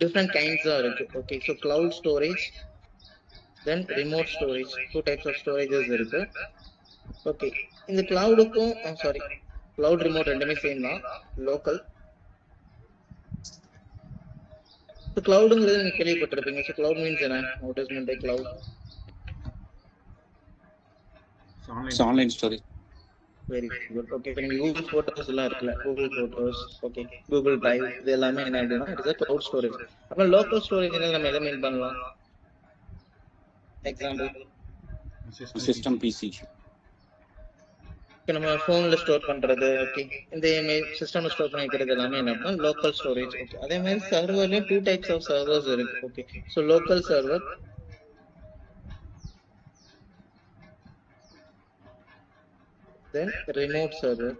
different kinds are இருக்கு. Okay, so cloud storage, then remote storage, two types of storages இருக்கு. Okay, இந்த cloudக்கும் sorry, cloud remote ரெண்டுமே same தான், local. So cloudங்கிறது நீங்க கேள்விப்பட்டிருப்பீங்க. So cloud means என்ன? What is meant by cloud? Online storage. Very good. Okay, இப்போ நீங்க Google Photos எல்லாம் இருக்குல்ல, Google Photos, okay, Google Drive, இது எல்லாமே என்ன அப்படின்னா it is a cloud storage. அப்புறம் local storage நம்ம எதை மீன் பண்ணலாம்? Example System PC. இப்போ நம்ம ஃபோனில் ஸ்டோர் பண்ணுறது, ஓகே, இந்த சிஸ்டமில் ஸ்டோர் பண்ணி வைக்கிறது எல்லாமே என்ன அப்படின்னா லோக்கல் ஸ்டோரேஜ். ஓகே, அதே மாதிரி சர்வர்லேயும் டூ டைப்ஸ் ஆஃப் சர்வர்ஸ் இருக்கு. ஓகே, ஸோ லோக்கல் சர்வர், தென் ரிமோட் சர்வர்.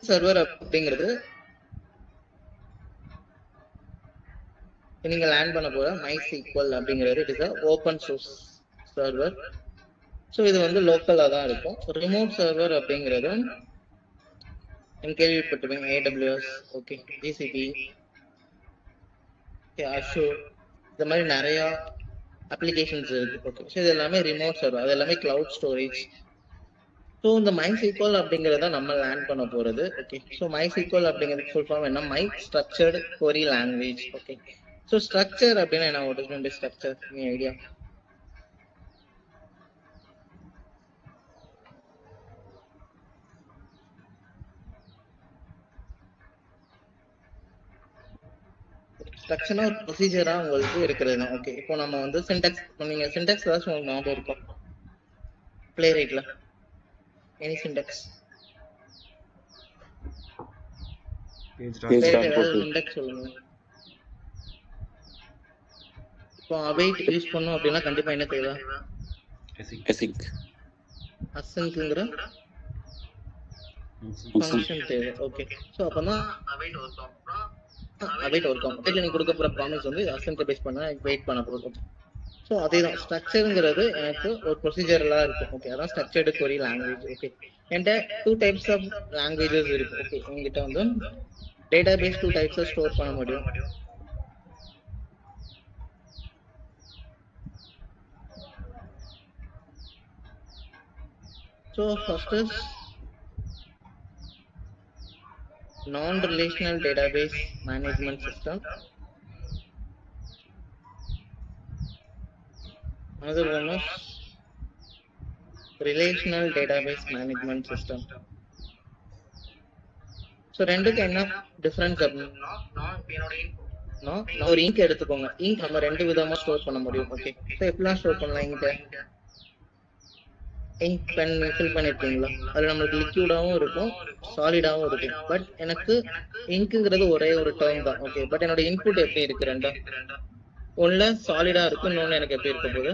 சர்வர் அப்படிங்கிறது நீங்க லேண்ட் பண்ண போற MySQL அப்படிங்கிறது it is a open source server. So இது வந்து லோக்கலா தான் இருக்கும். ரிமோட் சர்வர் அப்படிங்கிறது நீங்க கேள்விப்பட்டிருப்பீங்க, AWS, ஓகே, GCP, Azure, இந்த மாதிரி நிறைய அப்ளிகேஷன்ஸ் இருக்கு. ஓகே, ஸோ இது எல்லாமே ரிமோட் சர்வர், அது எல்லாமே கிளவுட் ஸ்டோரேஜ். ஸோ இந்த MySQL அப்படிங்கிறத நம்ம லேண்ட் பண்ண போறது. ஓகே, ஸோ MySQL அப்படிங்கிறது ஃபுல் ஃபார்ம் என்ன? My structured query language. Okay, so structure அப்படின்னா என்ன? What is mean by structure? Any idea? ஸ்ட்ரக்சர்னா ஒரு ப்ரொசீஜரா உங்களுக்கு இருக்கிறது தான். ஓகே, இப்போ நம்ம வந்து சின்டாக்ஸ், நீங்க சின்டாக்ஸ் ஏதாச்சும் உங்களுக்கு ஞாபகம் இருக்கும்? பிளே ரைட்ல எனி சின்டாக்ஸ்? சின்டாக்ஸ் சொல்லுங்க. இப்போ அவைட் யூஸ் பண்ணோம் அப்படின்னா கண்டிப்பா என்ன தேவை? Async. அசென்ட்ங்கிற ஃபங்க்ஷன் தேவை. ஓகே, ஸோ அப்பதான் அவைட் ஒர்க் ஆகும். நீங்க கொடுக்க போற ப்ராமிஸ் வந்து அசென்ட் பேஸ் பண்ண வெயிட் பண்ண போகுது. ஸோ அதே தான் ஸ்ட்ரக்சருங்கிறது எனக்கு ஒரு ப்ரொசீஜர்லாம் இருக்கு. ஓகே, அதான் ஸ்ட்ரக்சர்டு query லாங்குவேஜ். ஓகே, என்கிட்ட டூ டைப்ஸ் ஆஃப் லாங்குவேஜஸ் இருக்கு. ஓகே, என்கிட்ட வந்து data base two types store பண்ண முடியும். So first is non-relational database management system. Another one is relational database management system. So ரெண்டுக்கு என்ன டிஃபரன்ஸ் அப்படின்னா, நான் ஒரு இங்க் எடுத்துக்கோங்க. இங்க் நம்ம ரெண்டு விதமா ஸ்டோர் பண்ண முடியும். ஓகே, ஸோ எப்படிலாம் ஸ்டோர் பண்ணலாம்? இங்க் பென் ஃபில் பண்ணிருக்கீங்களா? அது நம்மளுக்கு லிக்யூடாவும் இருக்கும், சாலிடாவும் இருக்கும். பட் எனக்கு இங்க்குங்கிறது ஒரே ஒரு டேர்ம் தான். ஓகே, பட் என்னோட இன்புட் எப்படி இருக்கு? ரெண்டா, ஒன்னுல சாலிடா இருக்கும், இன்னொன்னு எனக்கு எப்படி இருக்க போகுது?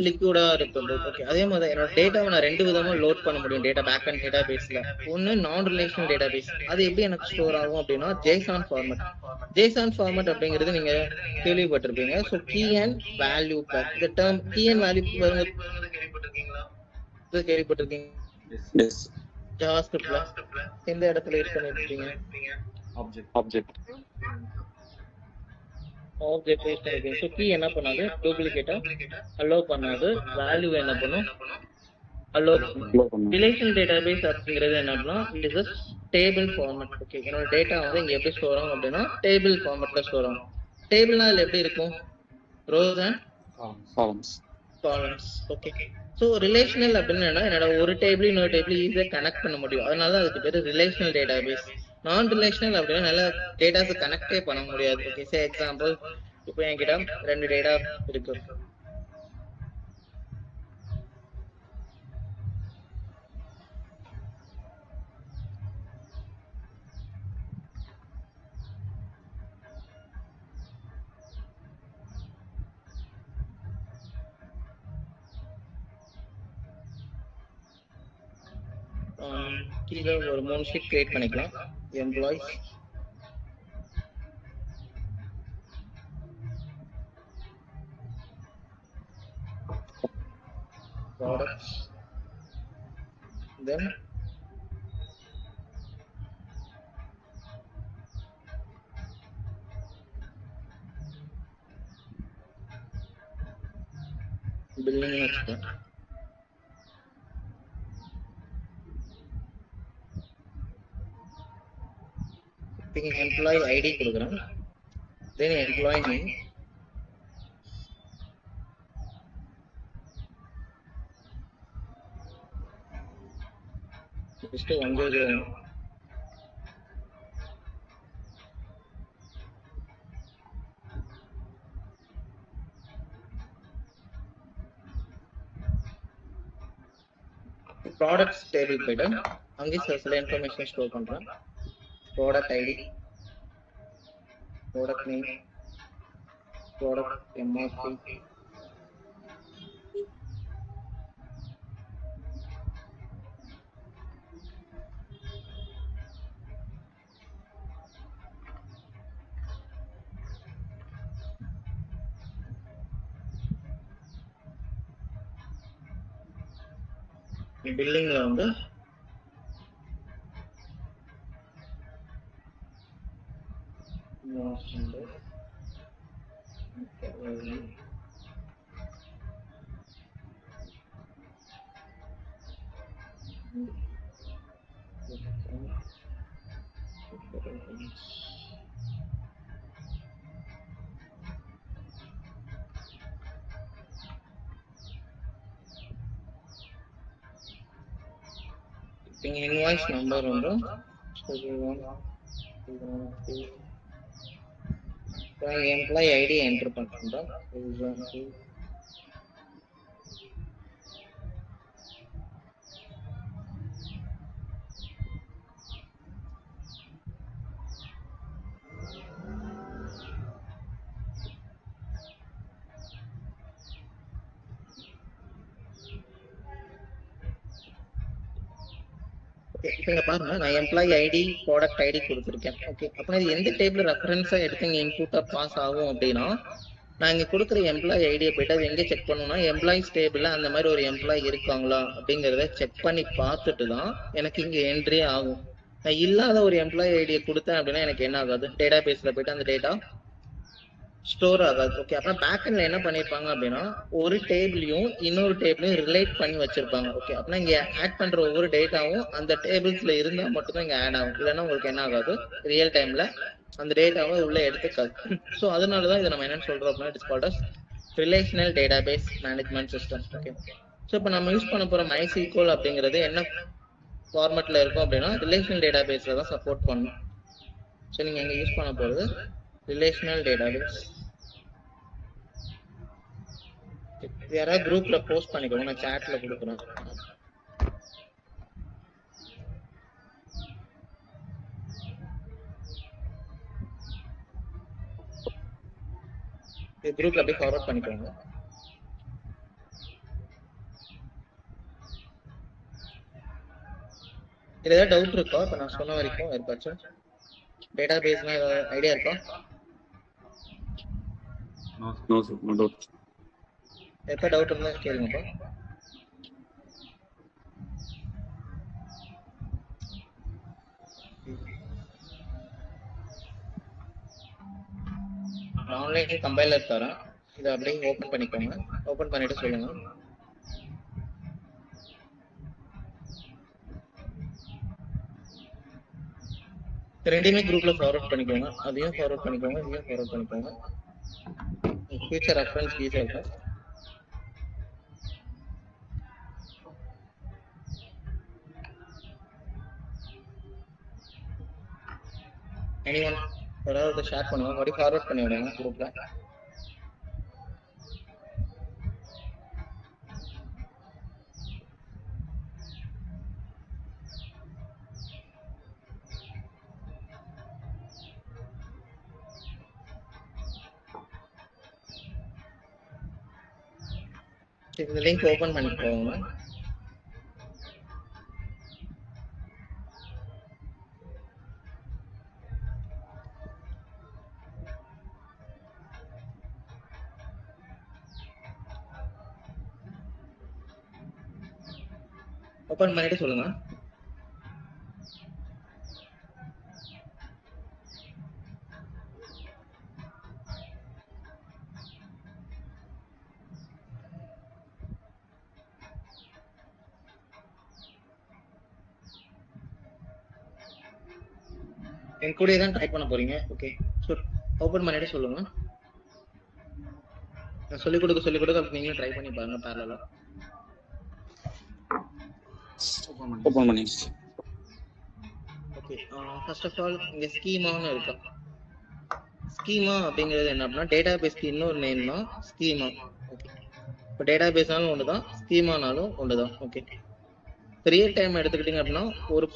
லிக்விடா இருக்கும். ஓகே, அதே மாதிரி என்னோட டேட்டாவை நான் ரெண்டு விதமா லோட் பண்ண முடியும் டேட்டா பேக் அண்ட் டேட்டா பேஸ்ல. ஒன்னு நான் ரிலேஷனல் டேட்டா பேஸ், அது எப்படி எனக்கு ஸ்டோர் ஆகும் அப்படின்னா JSON ஃபார்மட். JSON ஃபார்மட் அப்படிங்கிறது நீங்க கேள்விப்பட்டிருப்பீங்க. ஸோ கீ அண்ட் வேல்யூ பேர். இந்த டேர்ம் கீ அண்ட் வேல்யூ பேர் கேள்விப்பட்டிருக்கீங்க? ஜாவாஸ்கிரிப்ட்ல எந்த இடத்துல யூஸ் பண்ணிருக்கீங்க? ஆப்ஜெக்ட் யூஸ் பண்ணிருக்கீங்க. ஸோ கீ என்ன பண்ணாது? டூப்ளிகேட்டா அலோ பண்ணாது. வேல்யூ என்ன பண்ணும்? அலோ. ரிலேஷனல் டேட்டாபேஸ் அப்படிங்கிறது என்ன அப்படின்னா it is a table format. Okay, என்னோட டேட்டா வந்து இங்க எப்படி ஸ்டோர் ஆகும் அப்படின்னா டேபிள் ஃபார்மட்ல ஸ்டோர் ஆகும். டேபிள்னா அதுல எப்படி இருக்கும்? Rose and columns. Okay, so relational அப்படின்னு என்னோட ஒரு டேபிள் இன்னொரு டேபிள் ஈஸியாக கனெக்ட் பண்ண முடியும். அதனால அதுக்கு பேர் ரிலேஷனல் டேட்டாபேஸ். நான் ரிலேஷனல் அப்படின்னா நல்ல டேட்டாஸை கனெக்டே பண்ண முடியாது. ஓகே, சே எக்ஸாம்பிள், இப்போ என்கிட்ட ரெண்டு டேட்டா இருக்கு. கீழே ஒரு 3 ஷீட் கிரியேட் பண்ணிக்கலாம். எம்ப்ளாய்ஸ், products, then பில்லிங் வச்சுக்கலாம். இங்க எம்ப்ளாயி ஐடி கொடுக்குறேன், then employee name, just 100. Products table போய்ட்டு அங்கே சில இன்ஃபர்மேஷன் ஸ்டோர் பண்றேன். Product ID, product name, product MRP, பில்லிங்ல வந்து இங்க இன்வாய்ஸ் நம்பர் வந்து எம்ப்ளாயி ஐடி என்டர் பண்றோம். இங்க பாருங்க, நான் எம்ப்ளாயி ஐடி ப்ராடக்ட் ஐடி கொடுத்துருக்கேன். ஓகே, அப்போ இது எந்த டேபிள் ரெஃபரன்ஸா எடுத்து இங்க இன்புட்டா பாஸ் ஆகும் அப்படின்னா, நான் இங்க கொடுக்குற எம்ப்ளாயி ஐடியை போயிட்டு அது எங்க செக் பண்ணணும்னா, எம்ப்ளாயிஸ் டேபிள்ல அந்த மாதிரி ஒரு எம்ப்ளாயி இருக்காங்களா அப்படிங்கிறத செக் பண்ணி பார்த்துட்டு தான் எனக்கு இங்க என்ட்ரி ஆகும். நான் இல்லாத ஒரு எம்ப்ளாயி ஐடியை கொடுத்தேன் அப்படின்னா எனக்கு என்ன ஆகாது, டேட்டா பேஸ்ல போயிட்டு அந்த டேட்டா ஸ்டோர் ஆகாது. ஓகே, அப்புறம் பேக்கெண்ட்ல என்ன பண்ணிருப்பாங்க அப்படின்னா, ஒரு டேபிளையும் இன்னொரு டேபிளையும் ரிலேட் பண்ணி வச்சிருப்பாங்க. ஓகே, அப்படின்னா இங்க ஆட் பண்ற ஒவ்வொரு டேட்டாவும் அந்த டேபிள்ஸ்ல இருந்தா மட்டும்தான் இங்க ஆட் ஆகும், இல்லைன்னா உங்களுக்கு என்ன ஆகாது, ரியல் டைம்ல அந்த டேட்டாவை உள்ள எடுத்துக்காது. ஸோ அதனாலதான் இதை நம்ம என்ன சொல்றோம் அப்படின்னா, it's called as relational database management system. Okay, so இப்போ நம்ம யூஸ் பண்ண போற MySQL அப்படிங்கிறது என்ன ஃபார்மேட்ல இருக்கும் அப்படின்னா, ரிலேஷனல் டேட்டாபேஸ்ல தான் சப்போர்ட் பண்ணும். ஸோ நீங்க எங்க யூஸ் பண்ண போறது ரிலேஷனல் டேட்டாபேஸ். யாராவது குரூப்ல போஸ்ட் பண்ணிக்கோங்க, நான் சாட்ல கொடுக்குறேன். குரூப்ல அப்படியே ஃபார்வர்ட் பண்ணிக்கோங்க. இதுல ஏதாவது டவுட் இருக்கா? இப்ப நான் சொன்ன வரைக்கும் இருக்காச்சும் டேட்டா பேஸ்னா ஐடியா இருக்கா? No sir, no doubt. எப்ப டவுட் இருந்தா கேளுங்கப்பா. ஆன்லைன் கம்பைலர் தரேன், இதை அப்படியே ஓபன் பண்ணிக்கோங்க. ஓபன் பண்ணிட்டு சொல்லுங்க. ரெண்டுமே குரூப்ல ஃபார்வர்ட் பண்ணிக்கோங்க, அதையும் ஃபார்வர்ட் பண்ணிக்கோங்க, இதையும் ஃபார்வர்ட் பண்ணிக்கோங்க. Future reference details. எனிவன் யாராவது ஷேர் பண்ணுவாங்க, மறுபடியும் ஃபார்வர்ட் பண்ணி விடுங்க குரூப்ல. இந்த லிங்க் ஓபன் பண்ணிக்கோங்க. ஓபன் பண்ணிட்டு சொல்லுங்க. என் கூடயே தான் டைப் பண்ண போறீங்க. ஓகே, ஸோ ஓப்பன் பண்ணிட்டு சொல்லுங்க. நான் சொல்லிக் கொடுக்க அப்படி நீங்களும் ட்ரை பண்ணி பாருங்க பேரலா. ஓபன் பண்ணி. ஓகே, ஃபர்ஸ்ட் ஆஃப் ஆல் இங்க ஸ்கீமான்னு இருக்கு. ஸ்கீமா அப்படிங்கிறது என்ன அப்படின்னா டேட்டா பேஸ்க்கு இன்னொரு நேம் தான் ஸ்கீமா. ஓகே, இப்போ டேட்டா பேஸ்னாலும் ஒன்று தான், ஸ்கீமானாலும் ஒன்று தான். ஓகே, ரியல் டைம் எடுத்துக்கிட்டீங்க அப்படின்னா ஒரு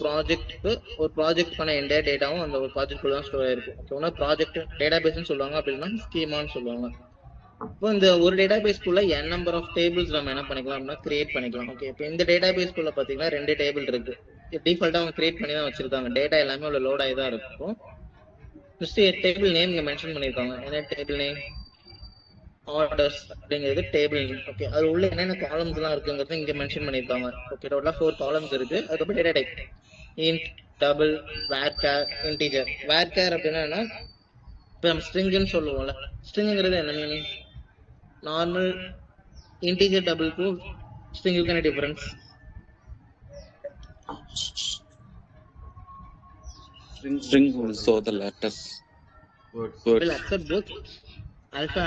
ப்ராஜெக்ட்டுக்கான எந்த டேட்டாவும் அந்த ஒரு ப்ராஜெக்ட்குள்ள தான் ஸ்டோர் ஆயிருக்கும். ஓகே, ஒன்னா ப்ராஜெக்ட் டேட்டா பேஸ்ன்னு சொல்லுவாங்க, அப்படின்னா ஸ்கீமான்னு சொல்லுவாங்க. இப்போ இந்த ஒரு டேட்டா பேஸ்க்குள்ள n நம்பர் ஆஃப் டேபிள்ஸ் நம்ம என்ன பண்ணிக்கலாம் அப்படின்னா கிரியேட் பண்ணிக்கலாம். ஓகே, இப்போ இந்த டேட்டா பேஸ்க்குள்ள பார்த்தீங்கன்னா 2 டேபிள் இருக்கு. டிஃபால்ட்டா அவங்க கிரியேட் பண்ணி தான் வச்சிருக்காங்க. டேட்டா எல்லாமே உள்ள லோட் ஆகி தான் இருக்கும். ஃபர்ஸ்ட் டேபிள் நேம் இங்க மென்ஷன் பண்ணிருக்காங்க. என்ன டேபிள் நேம்? ஆர்டர்ஸ் அப்படிங்கிறது டேபிள் நேம். ஓகே, அது உள்ள என்னென்ன காலம்ஸ் எல்லாம் இருக்குங்கிறது இங்க மென்ஷன் பண்ணிருக்காங்க. ஓகே, டோட்டலா 4 காலம்ஸ் இருக்கு. அதுக்கப்புறம் data type int, double, varchar, integer. Varchar அப்படின்னா என்ன? இப்போ நம்ம ஸ்ட்ரிங்னு சொல்லுவோம்ல, ஸ்ட்ரிங்கிறது என்ன மீனிங்? நார்மல் இன்டிஜர் டபுள்க்கும் ஸ்ட்ரிங்குக்கு என்ன difference? String will show the letters. Will accept both alpha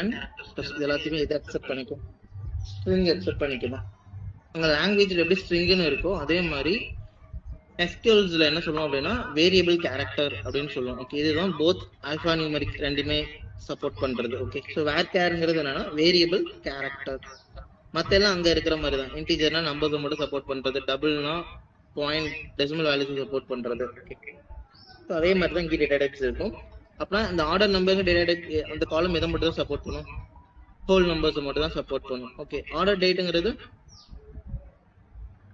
and எல்லாத்தையுமே இதை அக்செப்ட் பண்ணிக்கும், ஸ்ட்ரிங் அக்செப்ட் பண்ணிக்கணும். அங்கே லாங்குவேஜில் எப்படி ஸ்ட்ரிங்னு இருக்கோ அதே மாதிரி எஸ்கியூஎல்ஸ்ல என்ன சொல்லுவோம் அப்படின்னா வேரியபிள் கேரக்டர் அப்படின்னு சொல்லுவோம். ஓகே, இதுதான் போத் ஆல்ஃபா நியூமரிக் ரெண்டுமே சப்போர்ட் பண்றது. ஓகே, ஸோ வேர்கேர்ங்கிறது என்னன்னா வேரியபிள் கேரக்டர். மற்ற எல்லாம் அங்கே இருக்கிற மாதிரி தான். இன்டிஜர்னா நம்பர்ஸ் மட்டும் சப்போர்ட் பண்றது, டபுள்னா பாயிண்ட் டெசிமல் வேல்யூஸ் சப்போர்ட் பண்றது. ஸோ அதே மாதிரி தான் இங்கே டேட்டா டைப்ஸ் இருக்கும். அப்படின்னா இந்த ஆர்டர் நம்பர்ஸ் டேட்டா டைப் அந்த காலம் எதை மட்டும் தான் சப்போர்ட் பண்ணும்? ஹோல் நம்பர்ஸ் மட்டும் தான் சப்போர்ட் பண்ணும். ஓகே, ஆர்டர் டேட்டுங்கிறது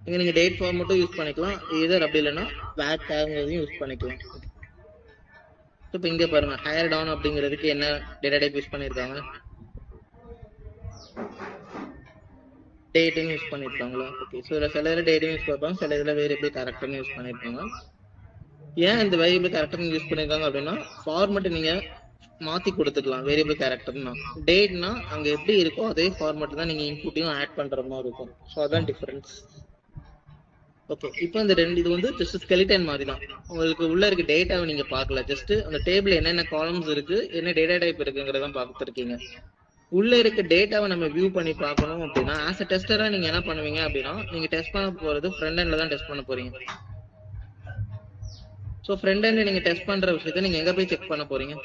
இங்க நீங்க டேட் ஃபார்ம் மட்டும் யூஸ் பண்ணிக்கலாம், இதர் அப்படி இல்லைன்னா வேர் டேங்கிறதையும் யூஸ் பண்ணிக்கலாம். இப்போ இங்க பாருங்க ஹையர் டவுன் அப்படிங்கிறதுக்கு என்ன டேட்டா டைப் யூஸ் பண்ணியிருக்காங்க? டேட்னு யூஸ் பண்ணியிருக்காங்களா? ஓகே, ஸோ இதில் சில இதில் டேட்டும் யூஸ் பண்ணிருப்பாங்க, சில இதில் வேரியபிள் கேரக்டர்னு யூஸ் பண்ணியிருப்பாங்க. ஏன் இந்த வேரியபிள் கேரக்டர் யூஸ் பண்ணியிருக்காங்க அப்படின்னா ஃபார்மெட் நீங்க மாத்தி கொடுத்துக்கலாம். வேரியபிள் கேரக்டர்னா டேட்னா அங்க எப்படி இருக்கோ அதே ஃபார்மெட் தான் நீங்க இன்புட்டையும் ஆட் பண்ற மாதிரி இருக்கும். ஸோ அதான் டிஃபரன்ஸ். ஓகே, இப்போ இந்த ரெண்டு இது வந்து ஜஸ்ட் ஸ்கெலிட்டன் மாதிரி தான். உங்களுக்கு உள்ள இருக்க டேட்டாவை நீங்க பார்க்கல, ஜஸ்ட் அந்த டேபிள் என்னென்ன காலம்ஸ் இருக்கு, என்ன டேட்டா டைப் இருக்குங்கிறத பார்த்துருக்கீங்க. உள்ள இருக்க டேட்டாவை நம்ம வியூ பண்ணி பார்க்கணும் அப்படின்னா ஆஸ் அ டெஸ்டரா நீங்க என்ன பண்ணுவீங்க அப்படின்னா நீங்க டெஸ்ட் பண்ண போறது ஃப்ரண்ட் எண்ட்ல தான் டெஸ்ட் பண்ண போறீங்க. ஸோ ஃப்ரண்ட் எண்ட் நீங்க டெஸ்ட் பண்ற விஷயத்த நீங்க எங்க போய் செக் பண்ண போறீங்க?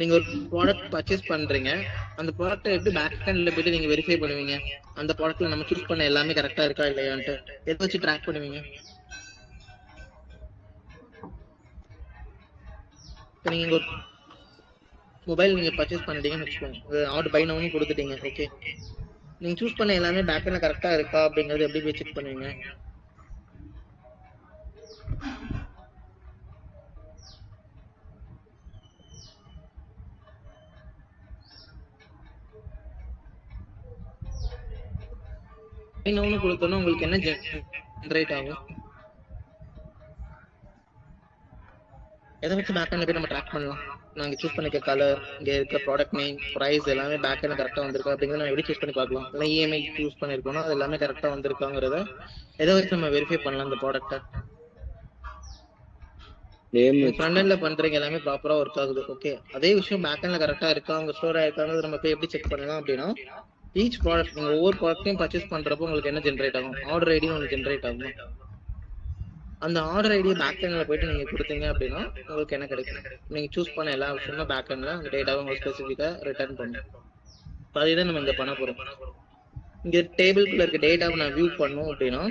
நீங்க ஒரு ப்ராடக்ட் பர்ச்சேஸ் பண்றீங்க, அந்த ப்ராடக்ட் எப்படி பேக் எண்ட்ல போயிட்டு நீங்க வெரிஃபை பண்ணுவீங்க? அந்த ப்ராடக்ட்ல நம்ம சூஸ் பண்ண எல்லாமே கரெக்டா இருக்கா இல்லையான்ட்டு எதை வச்சு ட்ராக் பண்ணுவீங்க? இப்போ நீங்க ஒரு மொபைல் நீங்க பர்ச்சேஸ் பண்ணிட்டீங்கன்னு வச்சுக்கோங்க, ஆர்டர் பை நவுன்னு கொடுத்துட்டீங்க. ஓகே, நீங்க சூஸ் பண்ண எல்லாமே பேக் எண்ட்ல கரெக்டா இருக்கா அப்படிங்கறது எப்படி போய் செக் பண்ணுவீங்க? இன்னொன்னு கொடுத்தோன்னா உங்களுக்கு என்ன ஜெனரேட் ஆகும்? எதை வச்சு பேக் எண்ட்ல போய் நம்ம ட்ராக் பண்ணலாம்? நாங்க சூஸ் பண்ணிக்க கலர், இங்க இருக்க ப்ராடக்ட் நேம், பிரைஸ் எல்லாமே பேக் எண்ட்ல கரெக்டா வந்திருக்கா அப்படிங்கறத நம்ம எப்படி சூஸ் பண்ணி பார்க்கலாம்? இல்லை இஎம்ஐ சூஸ் பண்ணிருக்கோம்னா அது எல்லாமே கரெக்டா வந்திருக்காங்கிறத எதை வச்சு நம்ம வெரிஃபை பண்ணலாம் அந்த ப்ராடக்ட்டை? ஃப்ரண்ட் எண்ட்ல பண்றீங்க எல்லாமே ப்ராப்பரா ஒர்க் ஆகுது. ஓகே, அதே விஷயம் பேக் எண்ட்ல கரெக்டா இருக்கா, அவங்க ஸ்டோர் ஆயிருக்காங்கிறது நம்ம போய் எப்படி செக் பண்ணலாம் அப்படின்னா ஈச் ப்ராடக்ட் நீங்க ஒவ்வொரு ப்ராடக்ட்டையும் பர்ச்சேஸ் பண்றப்போ உங்களுக்கு என்ன ஜென்ரேட் ஆகும்? ஆர்டர் ஐடி உங்களுக்கு ஜென்ரேட் ஆகும். அந்த ஆர்டர் ஐடியை பேக் எண்ட்ல போயிட்டு நீங்க கொடுத்தீங்க அப்படின்னா உங்களுக்கு என்ன கிடைக்கும்? நீங்க சூஸ் பண்ண எல்லா விஷயமும் பேக் எண்ட்ல அந்த டேட்டாவை உங்களுக்கு ஸ்பெசிஃபிக்கா ரிட்டர்ன் பண்ணும். அதுதான் நம்ம இங்க பண்ண போறோம். இங்க டேபிள்குள்ள இருக்க டேட்டாவை நான் வியூ பண்ணோம் அப்படின்னா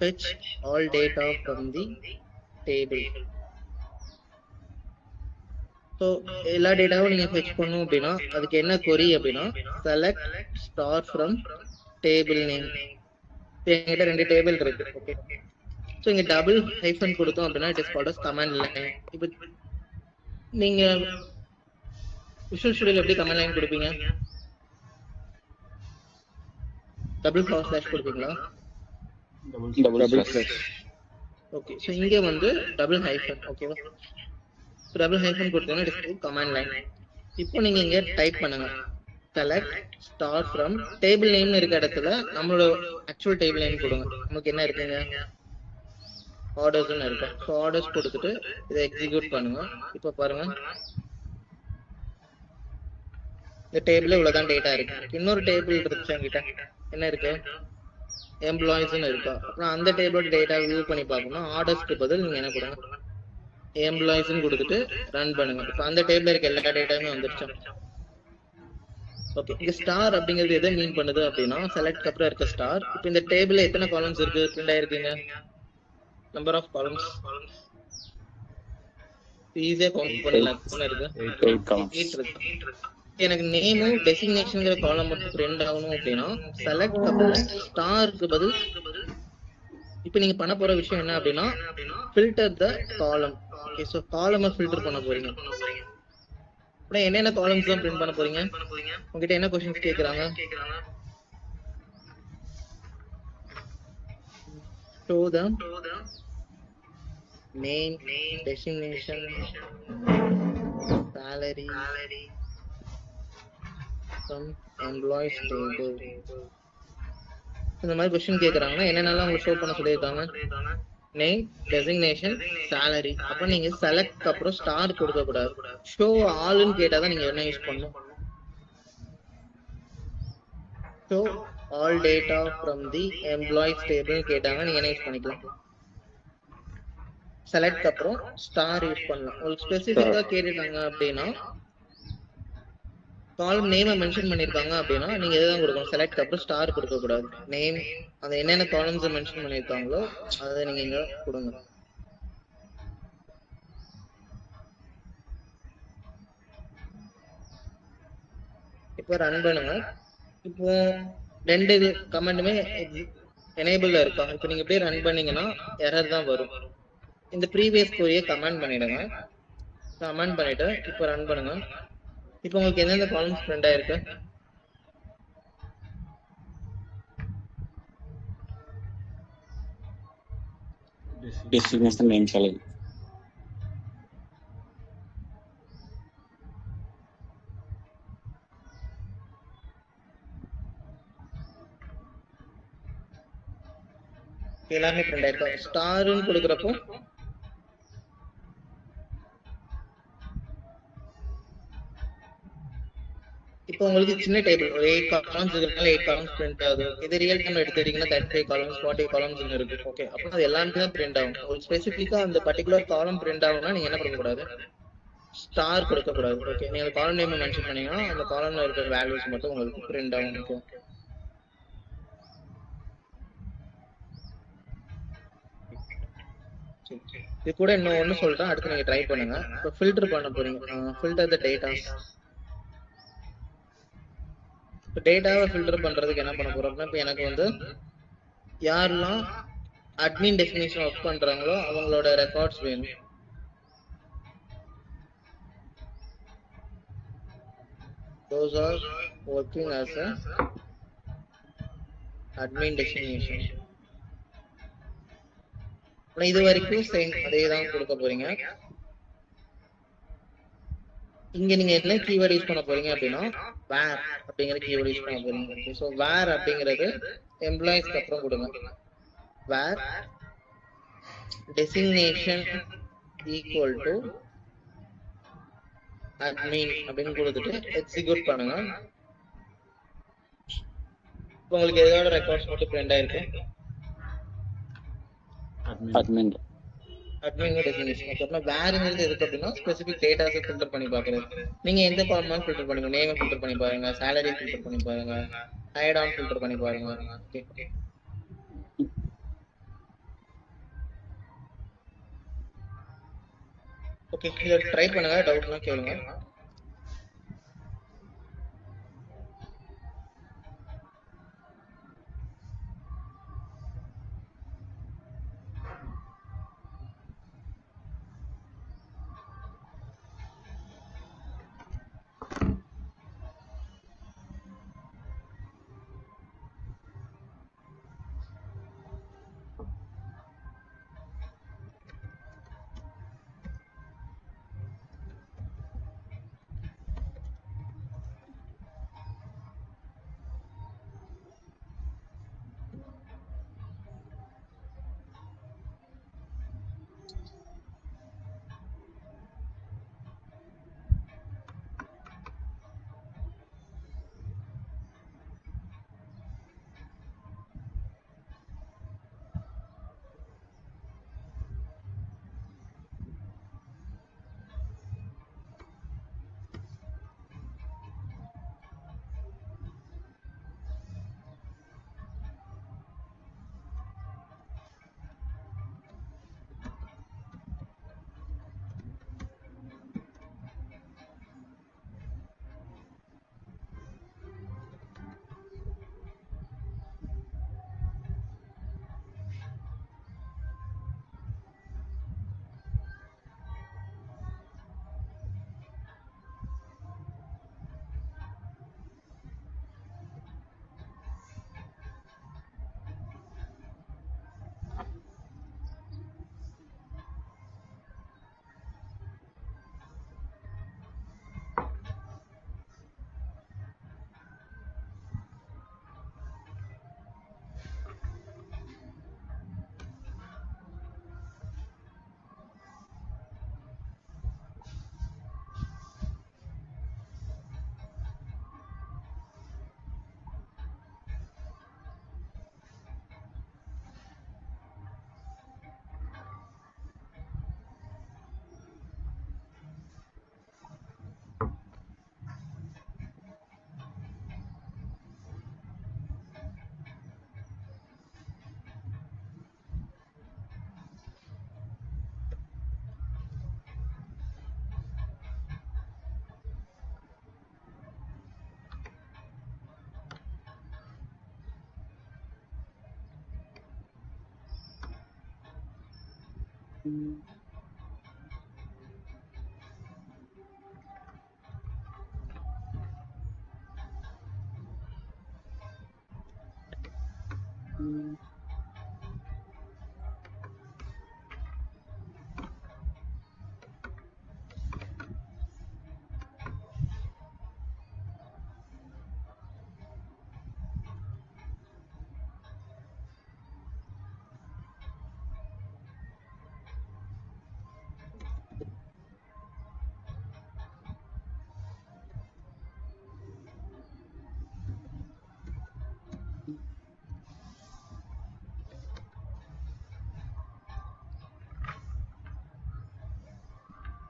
fetch all data from the table. So எல்லா டேட்டாவும் நீங்க ஃபெச் பண்ணும் அப்படின்னா அதுக்கு என்ன கொரி அப்படின்னா select star from table name. என்கிட்ட 2 டேபிள் இருக்கு. ஓகே, ஸோ இங்க டபுள் ஹைஃபன் கொடுத்தோம் அப்படின்னா it is called as command line. இப்போ நீங்க விஷுவல் ஸ்டுடியோல எப்படி கமாண்ட் லைன் கொடுப்பீங்க? டபுள் ஸ்லாஷ் கொடுப்பீங்களா? Double slash. ஓகே, ஸோ இங்க வந்து டபுள் ஹைஃபன். ஓகேவா, டபுள் ஹைஃபன் கொடுத்தோம்னா இட் இஸ் கமாண்ட் லைன். இப்போ நீங்க இங்க டைப் பண்ணுங்க select star from table name இருக்க இடத்துல நம்மளோட actual table name கொடுங்க. நமக்கு என்ன இருக்குங்க, orders ன்னு இருக்கும். ஸோ orders கொடுத்துட்டு இதை எக்ஸிக்யூட் பண்ணுங்க. இப்போ பாருங்க, இந்த டேபிள் இவ்வளவுதான் டேட்டா இருக்கு. இன்னொரு டேபிள் இருந்துச்சு என்கிட்ட, என்ன இருக்கு, எம்ப்ளாயிஸ்ன்னு இருக்கா. அப்புறம் அந்த டேபிளோட டேட்டா வியூ பண்ணி பார்க்கணும். ஆர்டர்ஸ்க்கு பதில் நீங்க என்ன கொடுங்க, எம்ப்ளாயிஸ்ன்னு கொடுத்துட்டு ரன் பண்ணுங்க. இப்போ அந்த டேபிள் இருக்க எல்லா டேட்டாவுமே வந்துருச்சு. ஓகே, இங்க ஸ்டார் அப்படிங்கிறது எதை மீன் பண்ணுது அப்படின்னா, செலக்ட் அப்புறம் இருக்க ஸ்டார். இப்போ இந்த டேபிள்ல எத்தனை காலம்ஸ் இருக்கு, பிரிண்ட் ஆயிருக்குங்க, நம்பர் ஆஃப் காலம்ஸ் ஈஸியா கவுண்ட் பண்ணலாம். எத்தனை இருக்கு, 8 columns. 8 இருக்கு. எனக்கு நேமும் டெசிக்னேஷன்ங்கிற காலம் மட்டும் பிரிண்ட் ஆகணும் அப்படின்னா செலக்ட் அப்புறம் ஸ்டாருக்கு பதில் இப்போ நீங்க பண்ண போற விஷயம் என்ன அப்படின்னா, ஃபில்டர் த காலம். ஓகே, ஸோ காலமை ஃபில்டர் பண்ண போறீங்க. அப்புறம் என்னென்ன காலம்ஸ் தான் பிரிண்ட் பண்ண போறீங்க, உங்ககிட்ட என்ன கொஸ்டின்ஸ் கேட்குறாங்க, show the name, designation, salary from employees table. இந்த மாதிரி கொஸ்டின் கேட்குறாங்கன்னா என்னென்னலாம் உங்களுக்கு ஷோ பண்ண சொல்லியிருக்காங்க, நேம், டெசிக்னேஷன், salary. அப்போ நீங்க செலக்ட் அப்புறம் ஸ்டார் கொடுக்க கூடாது. ஷோ ஆல்னு கேட்டால் தான் நீங்க என்ன யூஸ் பண்ணணும், show all data from the employees table கேட்டாங்க, நீங்க என்ன யூஸ் பண்ணிக்கலாம், செலக்ட் அப்புறம் ஸ்டார் யூஸ் பண்ணலாம். உங்களுக்கு ஸ்பெசிஃபிக்கா கேட்டுட்டாங்க அப்படின்னா, காலம் நேமை மென்ஷன் பண்ணிருக்காங்க அப்படின்னா நீங்க எதுதான் கொடுக்கணும், செலக்ட் அப்புறம் ஸ்டார் கொடுக்க கூடாது. நேம், அந்த என்னென்ன காலம்ஸ் மென்ஷன் பண்ணிருக்காங்களோ அதை நீங்க இங்க கொடுங்க. இப்போ ரன் பண்ணுங்க. இப்போ ரெண்டு கமெண்ட்டுமே எனேபிள்ல இருக்கா. இப்போ நீங்க போய் ரன் பண்ணீங்கன்னா எரர் தான் வரும். இந்த ப்ரீவியஸ் கொரியை கமெண்ட் பண்ணிடுங்க. கமெண்ட் பண்ணிட்டு இப்போ ரன் பண்ணுங்க. இப்போ உங்களுக்கு எந்தெந்த காலம்ஸ் பிரிண்ட் ஆயிருக்கு, Designation, name, salary. எல்லாமே பிரிண்ட் ஆயிருக்கா. ஸ்டார்னு கொடுக்குறப்போ இப்போ உங்களுக்கு சின்ன டேபிள் ஒரு 8 காலம்ஸ் இருக்கிறதுனால 8 காலம்ஸ் பிரிண்ட் ஆகுது. இது ரியல் டைம்ல எடுத்துட்டீங்கன்னா 35 காலம்ஸ் 40 காலம்ஸ் இருக்கு. ஓகே, அப்போ அது எல்லாமே தான் பிரிண்ட் ஆகும். ஒரு ஸ்பெசிஃபிக்கா அந்த பர்டிகுலர் காலம் பிரிண்ட் ஆகும்னா நீங்க என்ன பண்ண கூடாது, ஸ்டார் கொடுக்க கூடாது. ஓகே, நீங்க காலம் நேம் மென்ஷன் பண்ணீங்கன்னா அந்த காலம்ல இருக்கிற வேல்யூஸ் மட்டும் உங்களுக்கு பிரிண்ட் ஆகும். ஓகே, இது கூட இன்னும் ஒன்று சொல்றேன், அடுத்து நீங்க ட்ரை பண்ணுங்க. இப்போ ஃபில்டர் பண்ண போறீங்க, ஃபில்டர் த டேட்டாஸ். இப்போ டேட்டாவை ஃபில்டர் பண்றதுக்கு என்ன பண்ண போறோம் அப்படின்னா, இப்போ எனக்கு வந்து யாரெல்லாம் அட்மின் டெஃபினேஷன் ஒர்க் பண்றாங்களோ அவங்களோட ரெக்கார்ட்ஸ் வேணும். Those are working as a admin designation. இது வரைக்கும் சேம் அதே தான் கொடுக்க போறீங்க. இங்க நீங்க என்ன கீவேர்ட் யூஸ் பண்ண போறீங்க அப்படின்னா வேர் அப்படிங்கிற கீவேர்ட் யூஸ் பண்ண போறீங்க. ஸோ வேர் அப்படிங்கிறது எம்ப்ளாயிஸ்க்கு அப்புறம் கொடுங்க. வேர் டெசிக்னேஷன் ஈக்குவல் டு அட்மின் அப்படின்னு கொடுத்துட்டு எக்ஸிக்யூட் பண்ணுங்க. உங்களுக்கு எதோட ரெக்கார்ட்ஸ் மட்டும் பிரிண்ட் ஆயிருக்கு, Admin. Admin definition. அப்புறம் வேறுங்கிறது எதுக்கு அப்படின்னா ஸ்பெசிபிக் டேட்டாஸை ஃபில்டர் பண்ணி பார்க்குறது. நீங்க எந்த காலமாக ஃபில்டர் பண்ணுங்க, நேமை ஃபில்டர் பண்ணி பாருங்க, சேலரி ஃபில்டர் பண்ணி பாருங்க, ஹைட் ஆன் ஃபில்டர் பண்ணி பாருங்க. ஓகே, இதை ட்ரை பண்ணுங்க, டவுட்னா கேளுங்க.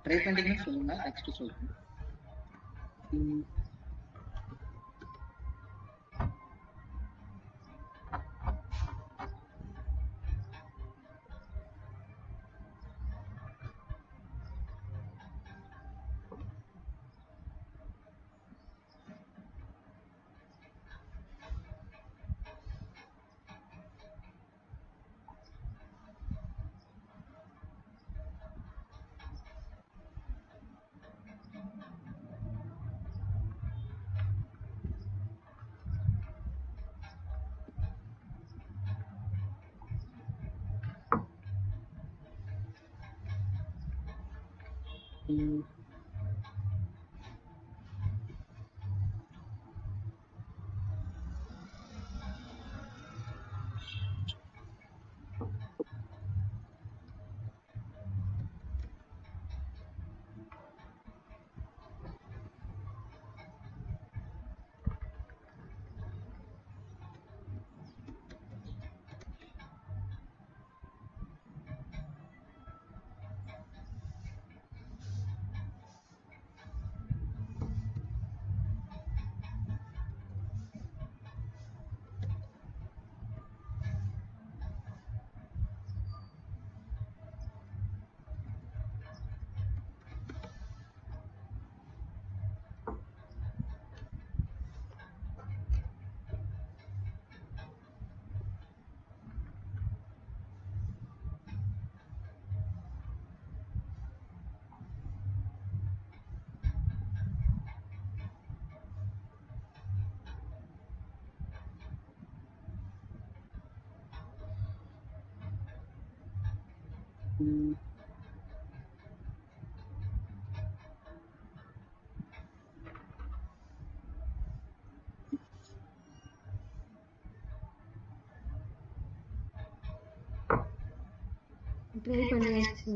ட்ரை பண்ணிட்டீங்கன்னு சொல்லுங்க, நெக்ஸ்ட் சொல்லுங்க. ட்ரை பண்ணியாச்சு.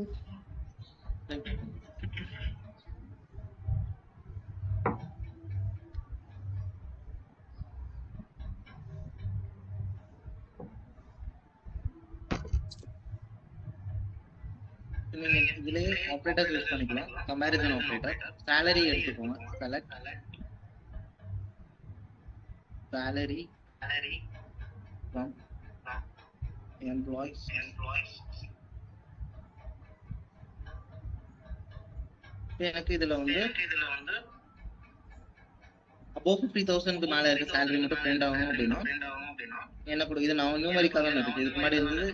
நீங்க இதுலயே ஆப்ரேட்டர் யூஸ் பண்ணிக்கலாம். Comparison operator. salary எடுத்துக்கோங்க. Select salary from employees. எனக்கு இதுல வந்து above 50,000 மேல இருக்க salary மட்டும் பிரிண்ட் ஆகணும் அப்படின்னா என்ன கூட இது நான் நியூமரிக்கா தான் இருக்கு. இதுக்கு முன்னாடி இருந்தது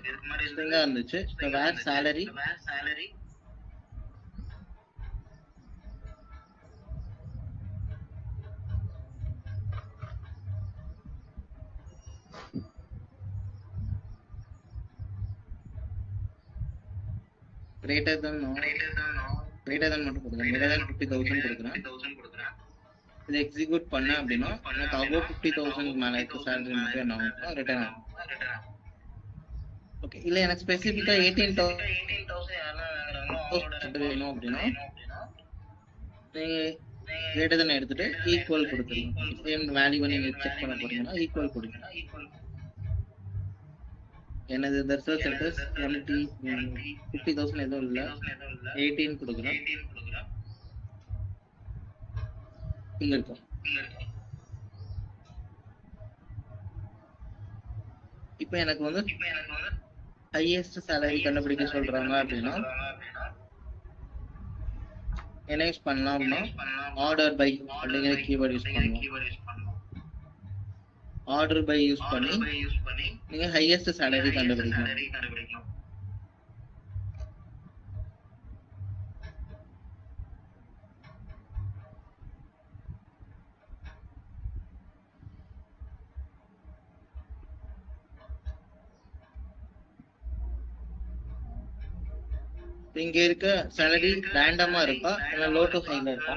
ஸ்ட்ரிங்கா இருந்துச்சு. இப்போ வேர் salary greater than மட்டும் கொடுக்குறேன். greater than 50,000 கொடுக்குறேன். இது எக்ஸிக்யூட் பண்ண அப்படின்னா எனக்கு above 50,000 மேல இருக்க salary மட்டும் என்ன ஆகும், ரிட்டர்ன் ஆகும். ஓகே, இல்ல எனக்கு ஸ்பெசிஃபிக்கா 18,000 வேணும் அப்படின்னா நீங்க greater than எடுத்துட்டு ஈக்குவல் கொடுத்துருங்க. சேம் வேல்யூவை நீங்க செக் பண்ண போறீங்கன்னா ஈக்குவல் கொடுங்க. எனது இந்த ரிசல்ட் சென்டர்ஸ் எம்டி 50,000 எதுவும் இல்லை, 18 கொடுக்குறேன். இங்க இருக்கும். இப்போ எனக்கு வந்து ஹையஸ்ட் salary கண்டுபிடிக்க சொல்றாங்க அப்படின்னா என்ன யூஸ் பண்ணலாம்னா ஆர்டர் பை அப்படிங்கிற கீவேர்ட் யூஸ் பண்ணுவோம். ஆர்டர் பை யூஸ் பண்ணி நீங்க ஹையஸ்ட் salary கண்டுபிடிக்கலாம். இங்க இருக்க சேலரி ரேண்டமா இருக்கா இல்ல லோ டு ஹைல இருக்கா?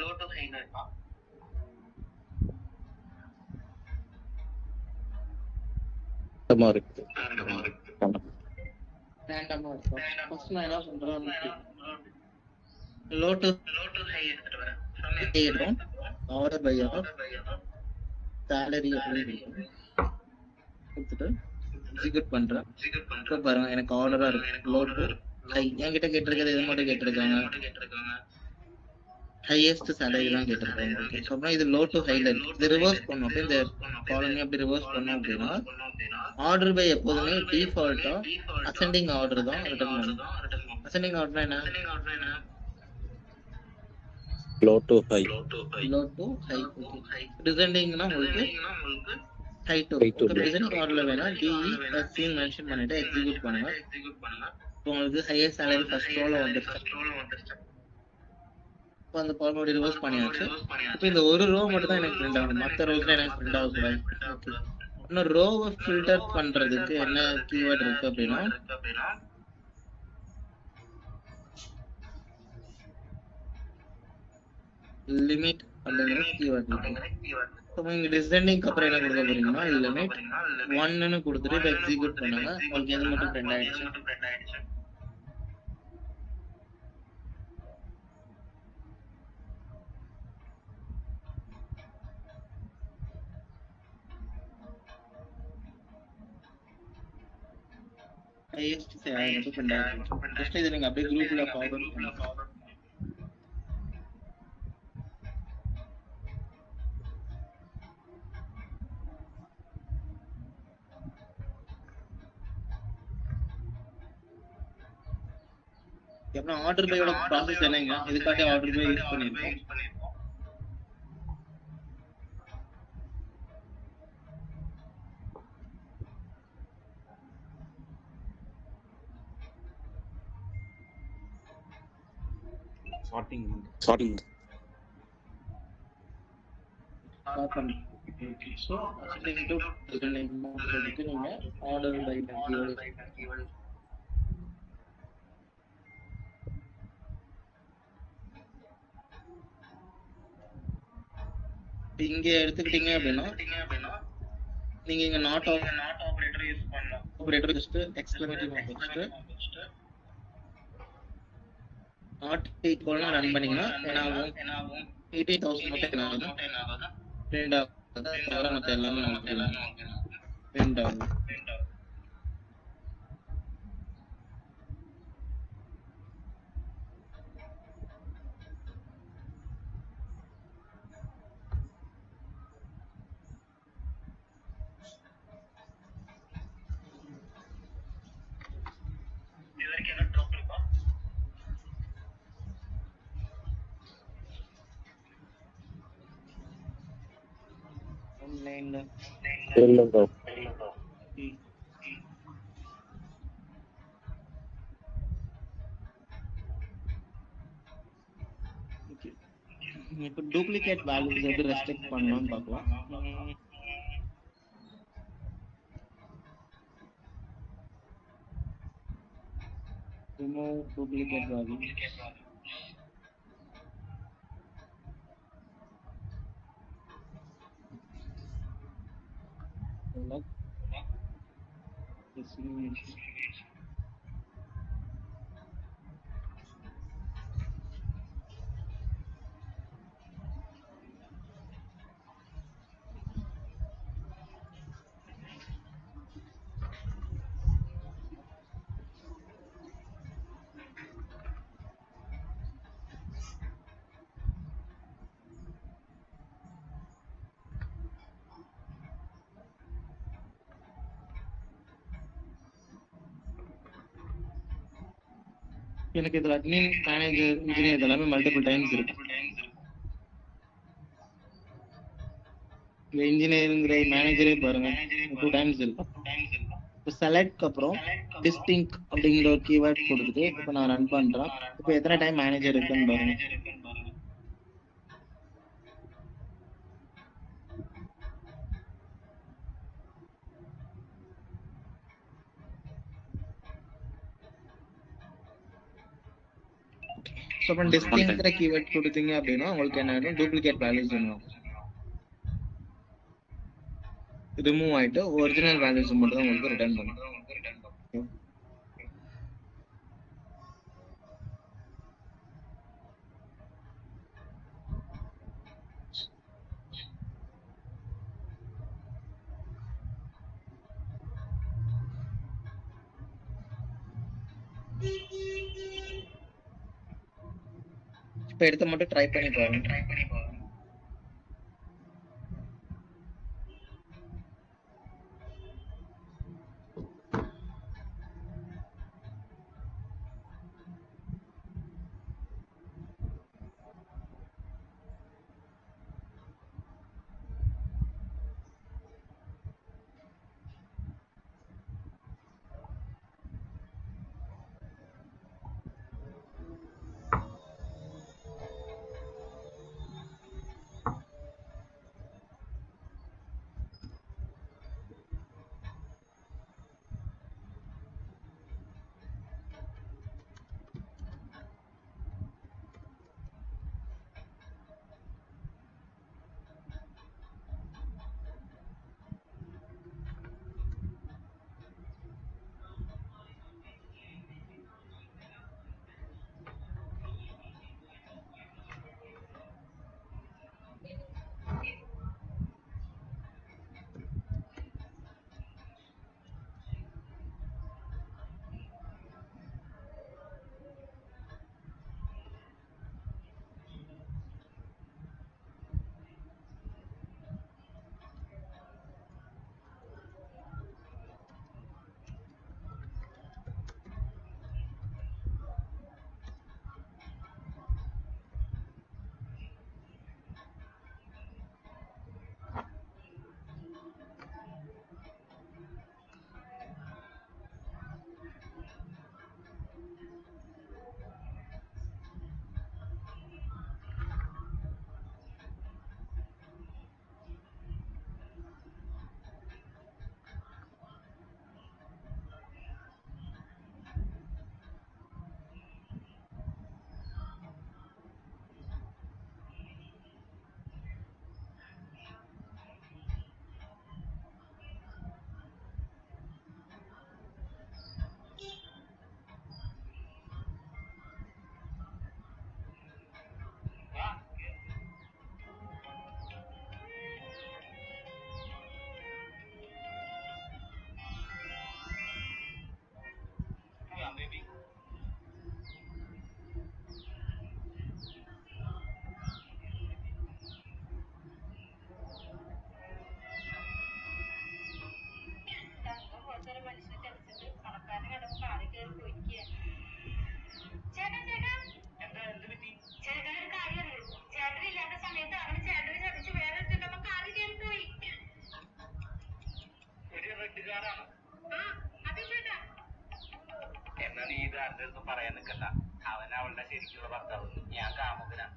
ரேண்டமா இருக்கு. ரேண்டமா இருக்கா? ஃபர்ஸ்ட் நான் என்ன பண்றேன், லோ டு ஹை எடுத்துறோம். ஆர்டர் பை சேலரி அப்படின்னு கொடுத்துட்டு எக்ஸிக்யூட் பண்றேன். இப்போ பாருங்க எனக்கு ஆர்டரா இருக்கு லோ டு ஹை. என்கிட்ட கேட்டிருக்கிறது எது மட்டும் கேட்டிருக்காங்க, ஹையஸ்ட் சேலரி தான் கேட்டிருக்காங்க. ஓகே, ஸோ அப்புறம் இது லோ டு ஹைல இருக்கு. இது ரிவர்ஸ் பண்ணும். அப்போ இந்த காலமே அப்படி ரிவர்ஸ் பண்ணோம் அப்படின்னா ஆர்டர் பை எப்போதுமே டிஃபால்ட்டா அசெண்டிங் ஆர்டர் தான் ரிட்டர்ன் பண்ணும். அசெண்டிங் ஆர்டர் என்ன? Low to high. Low to high. Okay, டிசெண்டிங்னா உங்களுக்கு ஹை டு. ஓகே, டிசெண்டிங் ஆர்டர்ல வேணா டிஇ எஸ்சி மென்ஷன் பண்ணிட்டு எக்ஸிக்யூட் பண்ணுங்க. உங்களுக்கு ஹையஸ்ட் சேலரி ஃபர்ஸ்ட் ரோல வந்துருச்சு. இப்போ அந்த ஃபார்முலா ரிவர்ஸ் பண்ணியாச்சு. இப்போ இந்த ஒரு ரோ மட்டும் தான் எனக்கு பிரிண்ட் ஆகணும், மற்ற ரோஸ்ல எனக்கு பிரிண்ட் ஆகக்கூடாது. ஓகே, இன்னும் ரோவை ஃபில்டர் பண்றதுக்கு என்ன கீவேர்ட் இருக்கு அப்படின்னா லிமிட் அப்படிங்கிற கீவேர்ட் இருக்கு. ஸோ இங்க டிசெண்டிங்க்கு அப்புறம் என்ன கொடுக்க போறீங்கன்னா லிமிட் 1ன்னு கொடுத்துட்டு இப்போ எக்ஸிக்யூட் பண்ணுங்க. உங்களுக்கு எது மட்டும் பிரிண்ட் ஆயிடுச்சு. ஹையஸ்ட் சேலரி மட்டும் பிரிண்ட் ஆயிடுச்சு. ஜஸ்ட் இதை நீங்க அப்படியே குரூப்ல ஃபார்வர்ட் பண்ணுங்க. அப்புறம் ஆர்டர் பையோட ப்ராசஸ் என்னங்க, இதுக்காண்டி ஆர்டர் பை யூஸ் பண்ணிருக்கோம். சார்ட்டிங். ஸ்டார்ட் பண்ணி ஸோ அசெண்டிங் டு டிசெண்டிங் போகிறதுக்கு நீங்க ஆர்டர் பை கீவேர்ட் இங்க எடுத்துக்கிட்டீங்க அப்படின்னா நீங்க இங்க நாட் ஆபரேட்டர் யூஸ் பண்ணலாம். ஆபரேட்டர் ஜஸ்ட் எக்ஸ்க்ளமேட்டிவ் மார்க் வச்சுட்டு நாட் ஈக்குவல்னா ரன் பண்ணீங்கன்னா என்ன ஆகும், 18,000 மட்டும் என்ன ஆகும், பிரிண்ட் ஆகும். தவிர மற்ற எல்லாமே நமக்கு பிரிண்ட் ஆகும். ஆன்லைன்ல இல்ல ப்ரோ. இப்போ டூப்ளிகேட் வேல்யூஸ் எப்படி ரெஸ்ட்ரிக்ட் பண்ணலாம்னு பார்க்கலாம். Remove duplicate value. எனக்கு இதுல அட்மின் மேனேஜர் இன்ஜினியர் எல்லாமே மல்டிபிள் டைம்ஸ் இருக்கு. இந்த இன்ஜினியரிங்கிற மேனேஜரே பாருங்க 2 டைம்ஸ் இருக்கு. இப்போ செலக்ட்க்கு அப்புறம் டிஸ்டிங்க் அப்படிங்கிற ஒரு கீவேர்ட் கொடுத்துட்டு இப்போ நான் ரன் பண்றேன். இப்போ எத்தனை டைம் மேனேஜர் இருக்குன்னு பாருங்க. ஸோ அப்புறம் டிஸ்டிங்க்ற கீவேர்ட் கொடுத்தீங்க அப்படின்னா உங்களுக்கு என்ன ஆகிடும், டூப்ளிகேட் வேல்யூஸ் வேணும், ரிமூவ் ஆயிட்டு ஒரிஜினல் வேல்யூஸ் மட்டும் தான் உங்களுக்கு ரிட்டர்ன் பண்ணும். இப்போ எடுத்து மட்டும் ட்ரை பண்ணி பாருங்க. എന്നാ നീ ഇത് ആരുടെ അടുത്തും പറയാൻ നിൽക്കണ്ട. അവൻ അവളുടെ ശരിക്കുള്ള ഭർത്താവ്, ഞാൻ കാമുകനാ.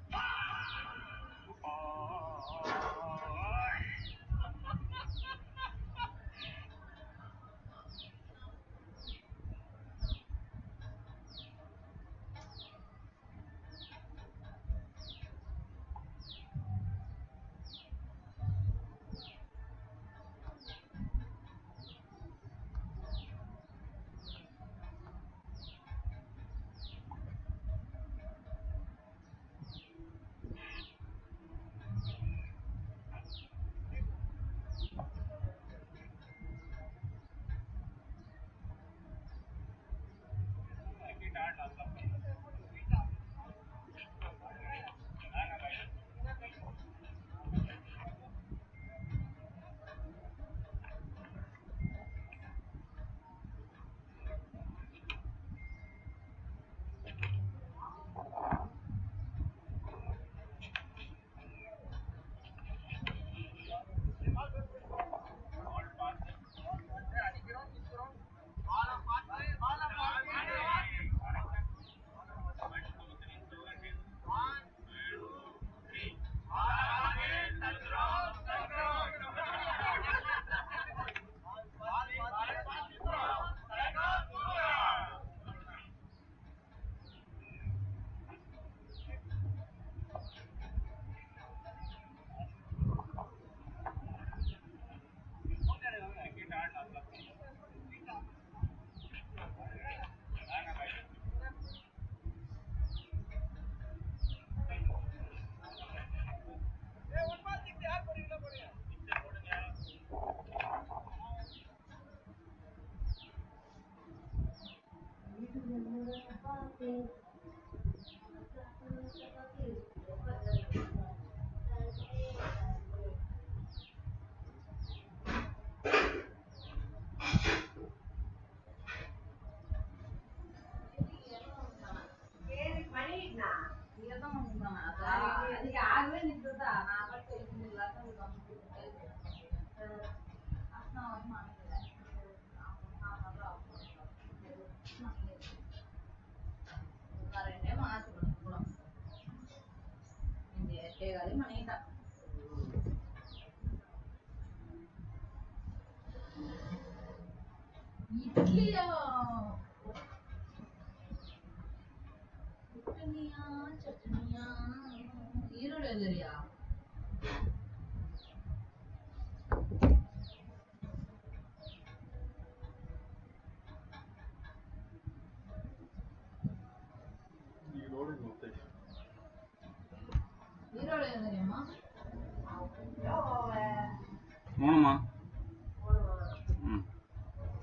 போகணுமா?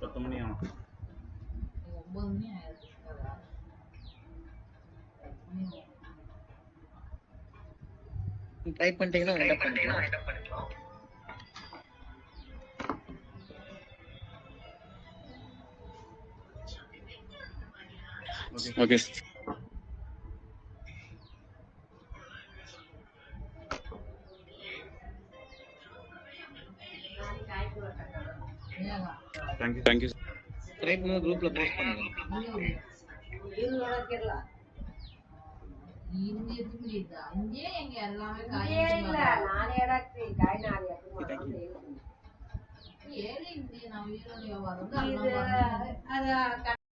10 மணி ஆகும். ட்ரை பண்ணிட்டீங்கன்னா வைண்ட் பண்ணிக்கலாம். ஓகே தேங்க்யூ ட்ரை பண்ணி குரூப்ல போஸ்ட் பண்ணுங்க. எல்லாமே